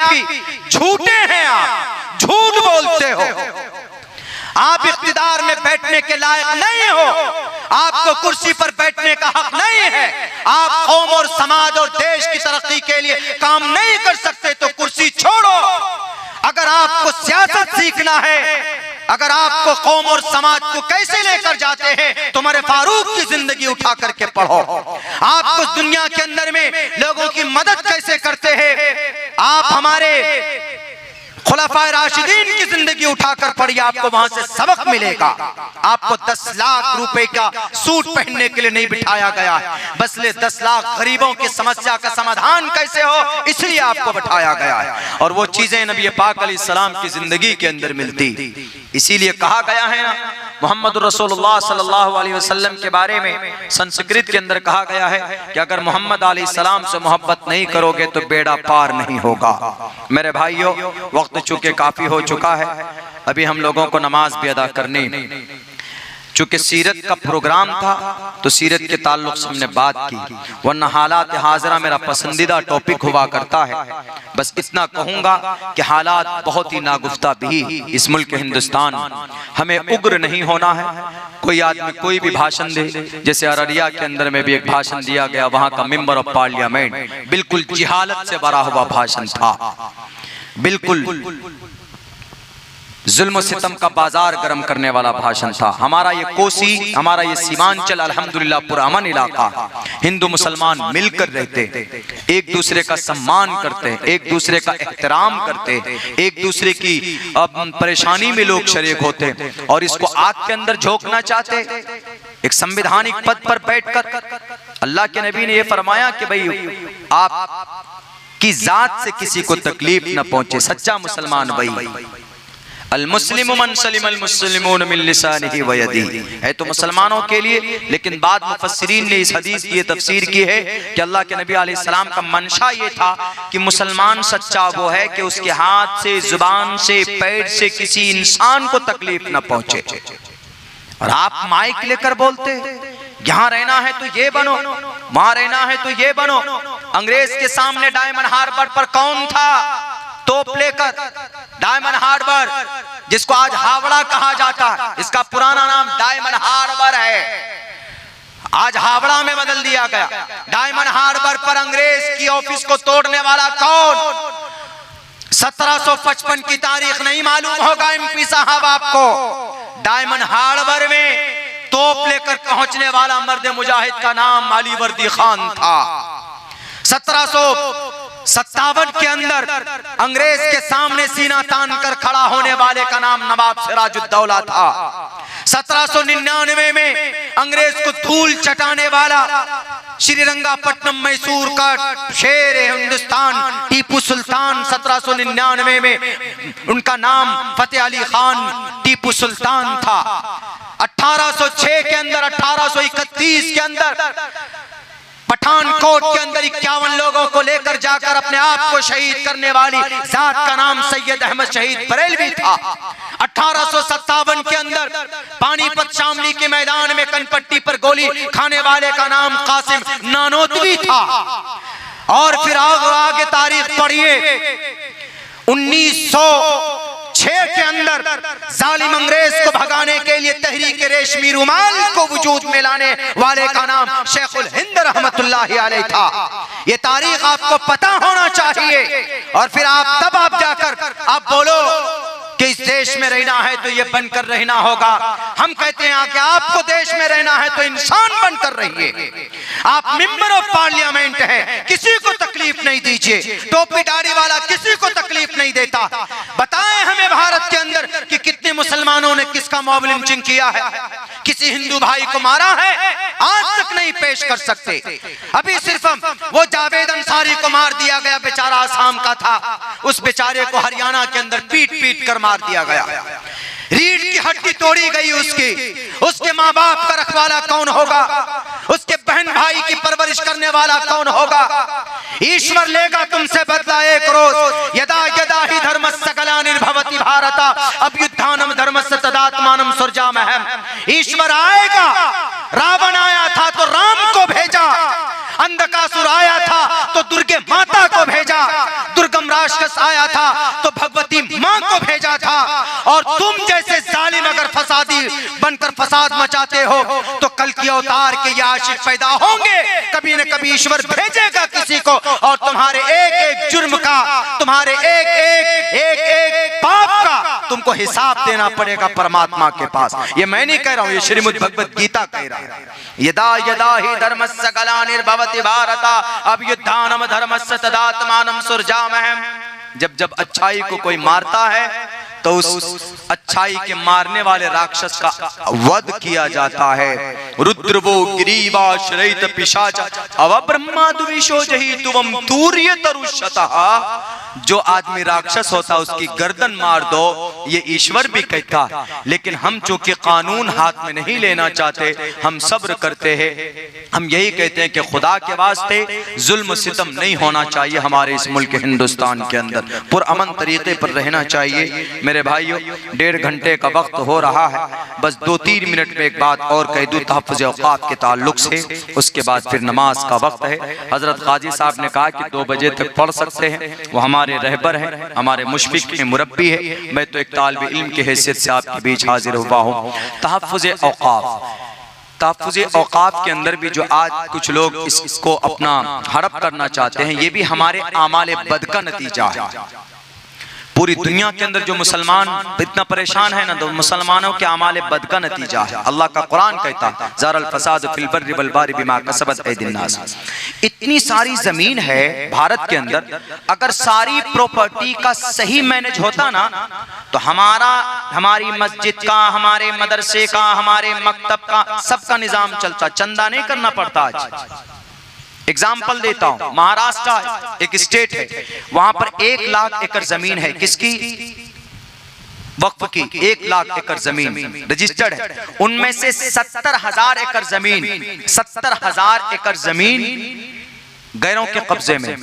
आपकी, झूठे हैं आप, झूठ बोलते हो। आप इख्तिदार में बैठने के लायक नहीं हो, आपको कुर्सी पर बैठने का हक नहीं है। आप कौम और समाज और देश की तरक्की के लिए काम नहीं कर सकते तो कुर्सी छोड़ो। अगर आपको सियासत सीखना है, अगर आपको कौम और समाज को कैसे लेकर जाते हैं, तो उमर फारूक की जिंदगी उठा करके पढ़ो। आपको दुनिया के अंदर में लोगों की मदद कैसे करते हैं, आप हमारे खुलाफाए राशिदीन की जिंदगी उठाकर पढ़िए, आपको वहां से सबक मिलेगा। आपको 10 लाख रुपए का सूट पहनने के लिए नहीं बिठाया गया है, बस 10 लाख गरीबों की समस्या का समाधान कैसे हो, इसलिए आपको बिठाया गया है। और वो चीजें नबी पाक अलैहिस्सलाम की जिंदगी के अंदर मिलती, इसीलिए कहा गया है ना, मोहम्मद रसूलुल्लाह सल्लल्लाहु अलैहि वसल्लम के बारे में संस्कृत के अंदर कहा गया है कि अगर मोहम्मद अलैहिस्सलाम से मोहब्बत नहीं करोगे तो बेड़ा पार नहीं होगा। मेरे भाइयों, वक्त चूंकि काफी हो चुका है, अभी हम लोगों को नमाज भी अदा करनी। चूंकि सीरत का प्रोग्राम था तो सीरत के ताल्लुक से हमने बात की, वरना हालात हाजरा मेरा पसंदीदा टॉपिक हुआ करता है। बस इतना कहूंगा कि हालात बहुत ही नागुफ्ता भी इस मुल्क हिंदुस्तान, हमें उग्र नहीं होना है। कोई आदमी कोई भी भाषण दे, जैसे अररिया के अंदर में भी एक भाषण दिया गया, वहां का मेंबर ऑफ पार्लियामेंट बिल्कुल जिहालत से भरा हुआ भाषण था, बिल्कुल जुल्म सितम का बाजार गर्म करने वाला भाषण था। हमारा ये कोसी, हमारा ये सीमांचल अल्हम्दुलिल्लाह पुरअमन इलाका, हिंदू मुसलमान मिलकर रहते, एक दूसरे का सम्मान करते, एक दूसरे का एहतराम करते, एक दूसरे की परेशानी में लोग शरीक होते। और इसको आग के अंदर झोंकना चाहते, एक संवैधानिक पद पर बैठकर। अल्लाह के नबी ने यह फरमाया कि भाई आप की जात से किसी को तकलीफ न पहुंचे। सच्चा मुसलमान वही, अल मुस्लिम मन सलिम अल मुस्लिमून मिन लिसानिही व यदिही, है तो मुसलमानों के लिए। लेकिन बाद मुफस्सिरीन ने इस हदीस की तफसीर की है कि अल्लाह के नबी अलैहिस्सलाम का मंशा ये था कि मुसलमान सच्चा वो है कि उसके हाथ से, जुबान से, पैर से किसी इंसान को तकलीफ न पहुंचे। और आप माइक लेकर बोलते, यहाँ रहना है तो ये बनो, वहां रहना है तो ये बनो। अंग्रेज के सामने डायमंड हार्बर पर कौन था तोप लेकर? डायमंड हार्बर, जिसको आज हावड़ा कहा जाता है, इसका पुराना नाम डायमंड हार्बर है, आज हावड़ा में बदल दिया गया। डायमंड हार्बर पर अंग्रेज की ऑफिस को तोड़ने वाला कौन? 1755 की तारीख नहीं मालूम होगा एमपी साहब आपको। डायमंड हार्बर में तोप लेकर पहुंचने वाला मर्द मुजाहिद का नाम अली वर्दी खान था। 1757 के अंदर अंग्रेज के सामने सीना तान कर खड़ा होने वाले का नाम नवाब सिराजुद्दौला था। 1799 में अंग्रेज को धूल चटाने वाला श्रीरंगापट्टनम मैसूर का शेर हिंदुस्तान टीपू सुल्तान, 1799 में उनका नाम फतेह अली खान टीपू सुल्तान था। 1806 के अंदर, 1831 के अंदर पठानकोट के अंदर 51 लोगों को लेकर जाकर अपने आप को शहीद करने वाली जात का नाम सैयद अहमद शहीद बरेलवी था। 1857 के अंदर पानीपत शामली के मैदान में कनपट्टी पर गोली खाने वाले का नाम कासिम नानोतवी था। और फिर आगे तारीख पढ़िए, 1906 के अंदर जालिम अंग्रेज को भगाने के लिए तहरीक रेशमी रुमाल को वजूद में लाने वाले का नाम शेखुल हिंद रहमतुल्लाहि अलैह था। ये तारीख आपको पता होना चाहिए। और फिर आप जाकर आप बोलो कि इस देश में रहना है तो ये बनकर रहना होगा। हम कहते हैं कि आपको देश में रहना है तो इंसान बनकर रहिए। आप मेंबर ऑफ पार्लियामेंट हैं, किसी को तकलीफ नहीं दीजिए। टोपी दाढ़ी वाला किसी को तकलीफ नहीं देता। बताएं हमें भारत के अंदर कि कितने मुसलमानों ने किसका मॉब लिंचिंग किया है, किसी हिंदू भाई को मारा है? आज तक नहीं पेश कर सकते। अभी सिर्फ वो जावेद अंसारी को मार दिया गया, बेचारा आसाम का था, उस बेचारे को हरियाणा के अंदर पीट पीट कर मार दिया गया। रीढ़ की हड्डी तोड़ी गई उसकी। उसके माँ बाप का रखवाला कौन होगा? उसके बहन भाई की परवरिश करने वाला कौन होगा? ईश्वर लेगा तुमसे बदला एक रोज। यदा यदा ही धर्मस्य ग्लानिर्भवति भारत अभ्युत्थानम धर्मस्य तदात्मानं सृजाम्यहम्। ईश्वर आएगा। रावण आया था तो राम को भेजा, अंधकासुर आया था तो दुर्गे माता को भेजा, दुर्गम राक्षस आया था तो भगवती मां को भेजा था। और तुम जैसे जालिम अगर फसादी बनकर फसाद मचाते हो तो कल की अवतार के ये आशिक पैदा होंगे, कभी न कभी ईश्वर भेजेगा किसी को, और तुम्हारे एक एक जुर्म का, तुम्हारे एक पाप का तुमको हिसाब देना पड़ेगा परमात्मा के पास। ये मैं नहीं कह रहा हूं, ये श्रीमद् भगवत गीता कह रहा है। यदा यदा हि धर्मस्य ग्लानिर्भवति भारत अभ्युत्थानम धर्मस्य तदात्मानं सृजामहे। जब जब अच्छाई को कोई मारता है तो उस अच्छाई के मारने वाले राक्षस का वध किया जाता है। रुद्रवो गिरीवाश्रयित पिशाच अव ब्रह्माद्विषो जहितुवम तूर्य तरुषतः। जो आदमी राक्षस होता उसकी गर्दन मार दो, ये ईश्वर भी कहता। लेकिन हम चूंकि कानून हाथ में नहीं लेना चाहते, हम सब्र करते हैं। हम यही कहते हैं कि खुदा के वास्ते जुल्म सितम नहीं होना चाहिए हमारे इस मुल्क हिंदुस्तान के अंदर, पुरअमन तरीके पर रहना चाहिए। मेरे भाइयों, 1.5 घंटे का वक्त हो रहा है, बस 2-3 मिनट में एक बात और कह दूं तहफ़्फ़ुज़ औक़ात के ताल्लुक से, उसके बाद फिर नमाज का वक्त है। हजरत काजी साहब ने कहा कि 2 बजे तक पढ़ सकते हैं। वो हमारे रहबर हैं, हमारे मुशफ़िक़ हैं, मुरब्बी है। मैं तो एक तालिब इल्म की हैसियत से आपके बीच हाजिर हुआ हूँ। तहफ़्फ़ुज़ औक़ात के अंदर भी जो आज कुछ लोग इसको अपना हड़प करना चाहते हैं, ये भी हमारे आमाल बद का नतीजा है। पूरी दुनिया के अंदर जो मुसलमान इतना परेशान है ना, तो मुसलमानों के आमाल बद का नतीजा है। अल्लाह का कुरान कहता ज़ारल फसाद फिल बर्रि वल बहरि बिमा कसबत ऐदिन नास। इतनी सारी जमीन है भारत के अंदर, अगर सारी प्रॉपर्टी का सही मैनेज होता ना तो हमारी मस्जिद का, हमारे मदरसे का, हमारे मकतब का, सबका निजाम चलता, चंदा नहीं करना पड़ता। आज एग्जाम्पल देता हूं, महाराष्ट्र एक स्टेट है, वहां पर 1 लाख एकड़ जमीन है। किसकी? वक्फ की 1 लाख एकड़ जमीन रजिस्टर्ड है। उनमें से 70,000 एकड़ जमीन 70,000 एकड़ जमीन गैरों के कब्जे में।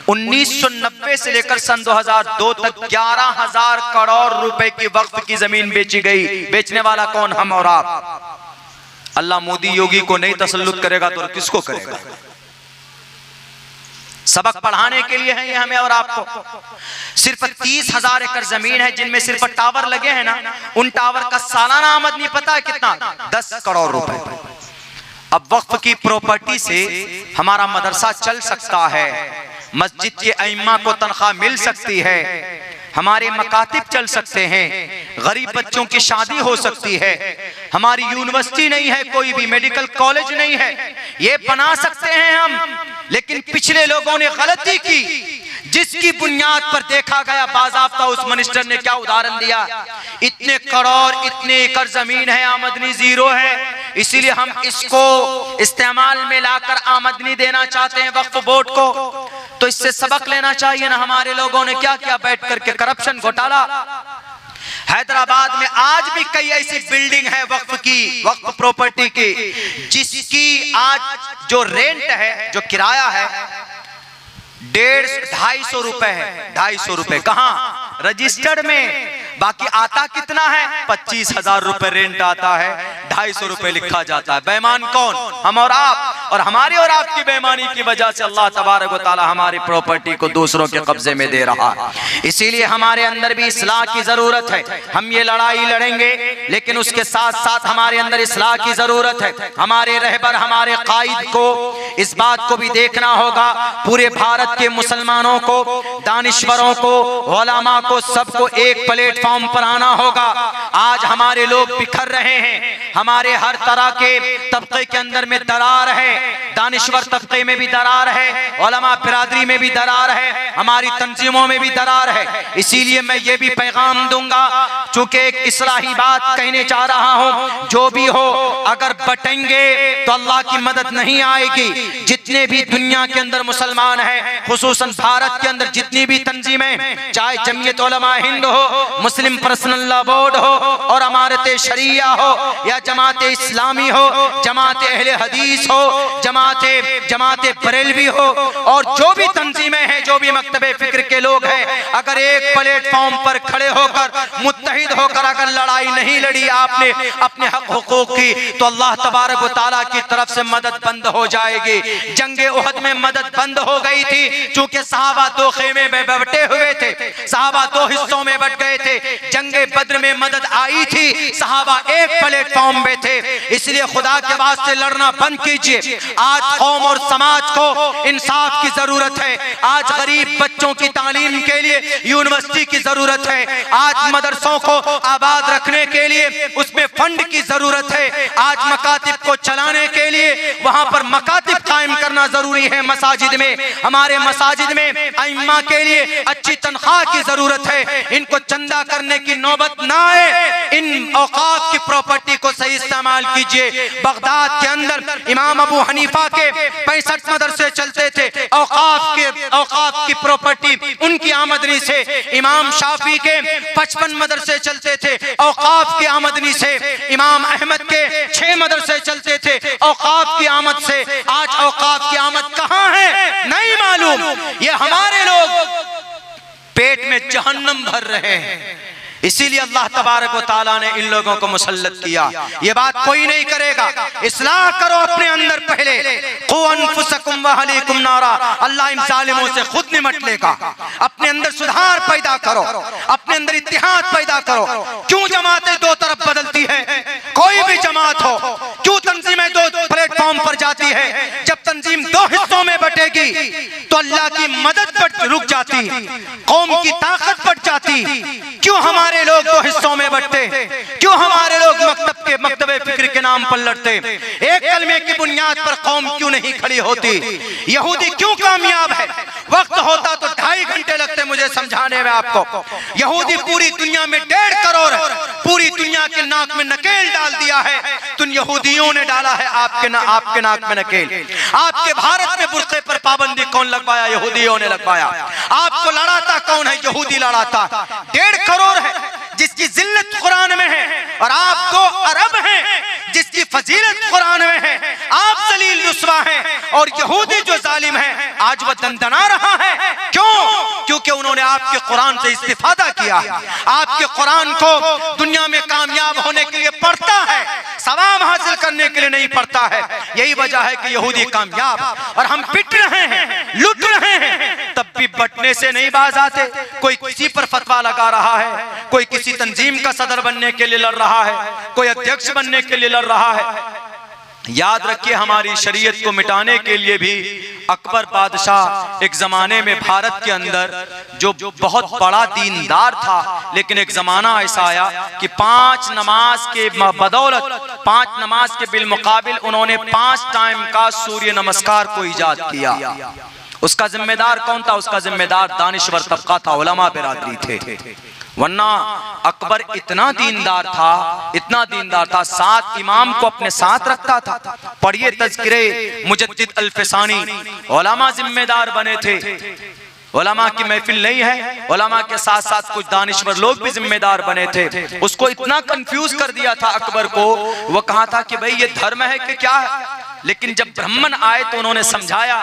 1990 से लेकर सन 2002 तक 11,000 करोड़ रुपए की वक्फ की जमीन बेची गई। बेचने वाला कौन? हम और आप। अल्लाह मोदी योगी को नहीं तसल्लुत करेगा तो किसको करेगा? सबक पढ़ाने के लिए है ये हमें और आपको। सिर्फ 30,000 एकड़ जमीन है जिनमें सिर्फ टावर लगे हैं ना, उन टावर का सालाना आमदनी पता है कितना? 10 करोड़ रुपए। अब वक्फ की प्रॉपर्टी से हमारा मदरसा चल सकता है, मस्जिद के अइम्मा को तनख्वाह मिल सकती है, हमारे मकातिब चल सकते हैं, गरीब बच्चों की शादी हो सकती है, हमारी यूनिवर्सिटी नहीं है, कोई भी मेडिकल कॉलेज नहीं है, ये बना सकते हैं हम। लेकिन पिछले लोगों ने गलती की, जिसकी बुनियाद पर देखा गया बाज़ाब्ता उस मिनिस्टर ने क्या उदाहरण दिया, इतने करोड़ इतने एकड़ जमीन है, आमदनी जीरो है, इसीलिए हम इसको इस्तेमाल में लाकर आमदनी देना चाहते हैं वक्फ बोर्ड को। तो इससे सबक लेना चाहिए ना। हमारे लोगों ने क्या किया? बैठ करके करप्शन, घोटाला। हैदराबाद में आज भी कई ऐसी बिल्डिंग है वक्फ की, वक्फ प्रॉपर्टी की, जिसकी आज जो रेंट है, जो किराया है 150-250 रुपए है। 250 रुपए कहाँ? रजिस्टर्ड में। बाकी आता कितना है? 25,000 रुपए रेंट आता है, 250 रुपए लिखा जाता है। बेईमान कौन? हम और आप। और हमारी और आपकी बेईमानी की वजह से अल्लाह तबारक व तआला हमारी प्रॉपर्टी को दूसरों के कब्जे में दे रहा है। इसीलिए हमारे अंदर भी इस्लाह की जरूरत है। हम ये लड़ाई लड़ेंगे, लेकिन उसके साथ साथ हमारे अंदर इस्लाह की जरूरत है। हमारे रहबर, हमारे कायद को इस बात को भी देखना होगा, पूरे भारत के मुसलमानों को, दानिश्वरों को, उलमा को, सबको एक प्लेटफॉर्म पर आना होगा। आज हमारे लोग बिखर रहे हैं, हमारे हर तरह के तबके के अंदर में दरार है, दानिश्वर तबके में भी दरार है, उलमा बिरादरी में भी दरार है, हमारी तंजीमों में भी दरार है। इसीलिए मैं ये भी पैगाम दूंगा, चूंकि एक इस्लाही बात कहने चाह रहा हूं, जो भी हो, अगर बटेंगे तो अल्लाह की मदद नहीं आएगी। जितने भी दुनिया के अंदर मुसलमान हैं, खुसूसन भारत के अंदर जितनी भी तंजीमें, चाहे जमीयत उलमा हिंद हो, मुस्लिम पर्सनल लॉ बोर्ड हो और अमारत शरिया हो, या जमात इस्लामी हो, जमात अहले हदीस हो, जमात बरेलवी हो, और जो भी तंजीमें हैं, जो भी मकतबे फिक्र के लोग हैं, अगर एक प्लेटफॉर्म पर खड़े होकर मुत्तहिद होकर अगर लड़ाई नहीं लड़ी आपने अपने हक हुकूक की, तो अल्लाह तबारक व तआला की तरफ से मदद बंद हो जाएगी। जंगे उहद में मदद बंद हो गई थी, चूंकि सहाबा दो खेमे में बटे हुए थे, सहाबा दो हिस्सों में बट गए थे। जंगे बद्र में मदद आई थी, सहाबा एक प्लेटफॉर्म में थे। इसलिए खुदा के वास्ते लड़ना बंद कीजिए। आज कौम और समाज को इंसाफ की जरूरत है। आज गरीब बच्चों की तालीम के लिए यूनिवर्सिटी की जरूरत है। आज मदरसों को आबाद रखने के लिए उसमें फंड की जरूरत है। आज मकातिब को चलाने के लिए वहां पर मकातिब कायम करना जरूरी है। मसाजिद में, हमारे मसाजिद में अइम्मा के लिए अच्छी तनख्वाह की जरूरत है। इनको चंदा करने की नौबत ना आए। इन औकाफ की प्रॉपर्टी को सही इस्तेमाल कीजिए। बगदाद के अंदर इमाम अबू हनीफा के 65 मदरसे चलते थे। औकाफ की प्रॉपर्टी उनकी आमदनी से। इमाम शाफी के 55 मदरसे चलते थे, औकाफ की आमदनी से। इमाम अहमद के 6 मदरसे चलते थे, औकाफ की आमद से। आज औकाफ की आमद कहां है नहीं मालूम। ये हमारे लोग पेट में जहन्नम भर रहे हैं। इसीलिए अल्लाह तबारक व तआला ने इन लोगों को मुसल्लत किया। ये बात कोई नहीं करेगा। इस्लाह करो अपने अंदर पहले। क़ु अनफुसकुम व अहलीकुम नारा। अल्लाह इन जालिमों से खुद निमट लेगा। अपने अंदर सुधार पैदा करो, अपने अंदर इत्तेहाद पैदा करो। क्यों जमातें दो तरफ बदलती है? कोई भी जमात हो, क्यों तंजीमें दो प्लेटफॉर्म पर जाती है? जब तंजीम दो हिस्सों में बटेगी तो अल्लाह की मदद रुक जाती, कौम की ताकत बढ़ जाती। क्यों हमारे लोग दो हिस्सों में बंटते? क्यों हमारे लोग मकतबे फिक्र के नाम पर लड़ते? एक कलमे की बुनियाद पर कौम क्यों नहीं खड़ी होती? यहूदी क्यों कामयाब है? वक्त होता तो 2.5 घंटे लगते मुझे समझाने में आपको। यहूदी पूरी दुनिया में 1.5 करोड़, पूरी दुनिया के नाक में नकेल डाल दिया है। तुम यहूदियों ने डाला है आपके नाक में नकेल। आपके भारत में बुर्के पर पाबंदी कौन लगवाया? यहूदियों ने लगवाया। आपको लड़ाता कौन है? यहूदी लड़ाता। 1.5 करोड़ है जिसकी जिल्लत कुरान में है, और आप 2 अरब हैं जिसकी फजीलत कुरान में है। आप जलील रुस्वा हैं, और यहूदी जो जालिम है आज वह दंदना रहा है। क्यों? क्योंकि उन्होंने आपके कुरान से इस्तिफादा किया। आपके कुरान को दुनिया में कामयाब होने के लिए पढ़ता है, सवाब हासिल करने के लिए नहीं पढ़ता है। यही वजह है कि यहूदी कामयाब, और हम पिट रहे हैं, लुट रहे हैं, तब भी बटने से नहीं बाज आते। कोई किसी पर फतवा लगा रहा है, कोई किसी तंजीम का सदर बनने के लिए लड़ रहा है, कोई अध्यक्ष बनने के लिए लड़ रहा है। याद रखिए, हमारी शरीयत को मिटाने के लिए भी अकबर बादशाह एक जमाने में भारत के अंदर जो बहुत बड़ा दीनदार था, लेकिन एक जमाना ऐसा आया कि 5 नमाज के बदौलत, 5 नमाज के बिलमुकाबिल उन्होंने 5 टाइम का सूर्य नमस्कार को ईजाद किया। उसका जिम्मेदार कौन था? उसका जिम्मेदार दानिश्वर तबका था, उलमा बिरादरी थे। वरना अकबर इतना दीनदार था, इतना दीनदार था, 7 इमाम को अपने साथ रखता था। पढ़िए तज़किरे मुजद्दिद अल-फ़सानी, उलमा जिम्मेदार बने थे। उलमा की महफिल नहीं है, उलमा के साथ साथ कुछ दानिश्वर लोग भी जिम्मेदार बने थे। उसको इतना कंफ्यूज कर दिया था अकबर को। वो कहा था कि भाई ये धर्म है कि क्या है? लेकिन जब ब्राह्मण आए तो उन्होंने समझाया,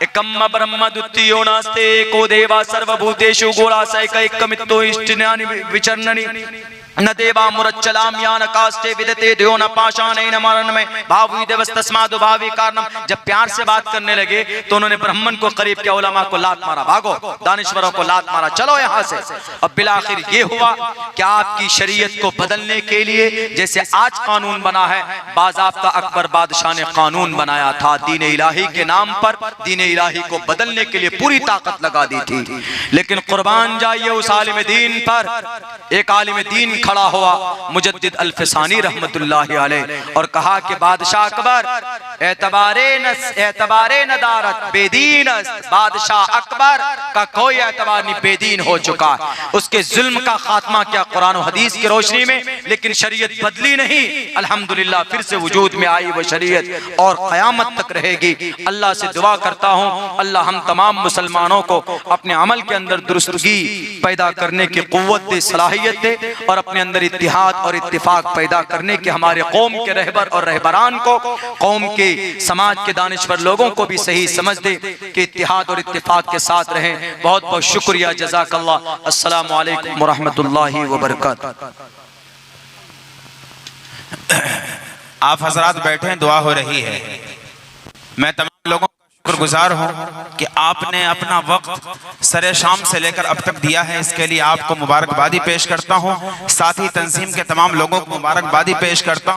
एकम्म ब्रह्म द्वितीयो नास्ते एको देवा सर्वभूतेषु गोरासैक एकमित्तो इष्टिन्यानि विचरन्नि न देवा मुरच्चलाम या न कास्ते विदते द्यो न पाषाणेन मरणमय भावी देवस्तस्मादु भावी कारणम। जब प्यार से बात करने लगे तो उन्होंने ब्राह्मण को करीब किया, उलमा को लात मारा, भागो, दानिश्वरों को लात मारा, चलो यहाँ से। अब बिलाखिर ये हुआ कि आपकी शरीयत को बदलने के लिए जैसे आज कानून बना है, बाज़ाब्ता अकबर बादशाह ने कानून बनाया था। दीन इलाही के नाम पर दीन इलाही को बदलने के लिए पूरी ताकत लगा दी थी। लेकिन कुर्बान जाइए उस आलिम दीन पर। एक आलिम दीन खड़ा हुआ मुजद्दिद अल-फ़सानी रहमतुल्लाहि अलैह, और कहा कि बादशाह अकबर एतबारे नदारत बेदीन, बादशाह अकबर का कोई एतबार नहीं, बेदीन हो चुका। उसके जुल्म का खात्मा क्या कुरान और हदीस की रोशनी में लेकिन शरीयत बदली नहीं। अल्हम्दुलिल्लाह फिर से वजूद में आई वो शरीयत और क़यामत तक रहेगी। अल्लाह से दुआ करता हूँ, अल्लाह हम तमाम मुसलमानों को अपने अमल के अंदर दुरुस्तगी पैदा करने की क़ुव्वत दे, सलाहियत दे और अपने अंदर इत्तिहाद और इत्तिफाक पैदा करने के हमारे कौम के रहबर और रहबरान को, कौम के समाज के दानिशवर लोगों को भी सही समझ दे कि इत्तिहाद और इत्तिफाक के साथ रहें। बहुत बहुत शुक्रिया, जज़ाकल्लाह। अस्सलामु अलैकुम व रहमतुल्लाहि व बरकातुहू। आप हजरात बैठे हैं, दुआ हो रही है। मैं तमाम लोगों का शुक्रगुजार हूँ कि आपने अपना वक्त सरे शाम से लेकर अब तक दिया है, इसके लिए आपको मुबारकबादी पेश करता हूँ। साथ ही तंजीम के तमाम लोगों को मुबारकबादी पेश करता हूँ।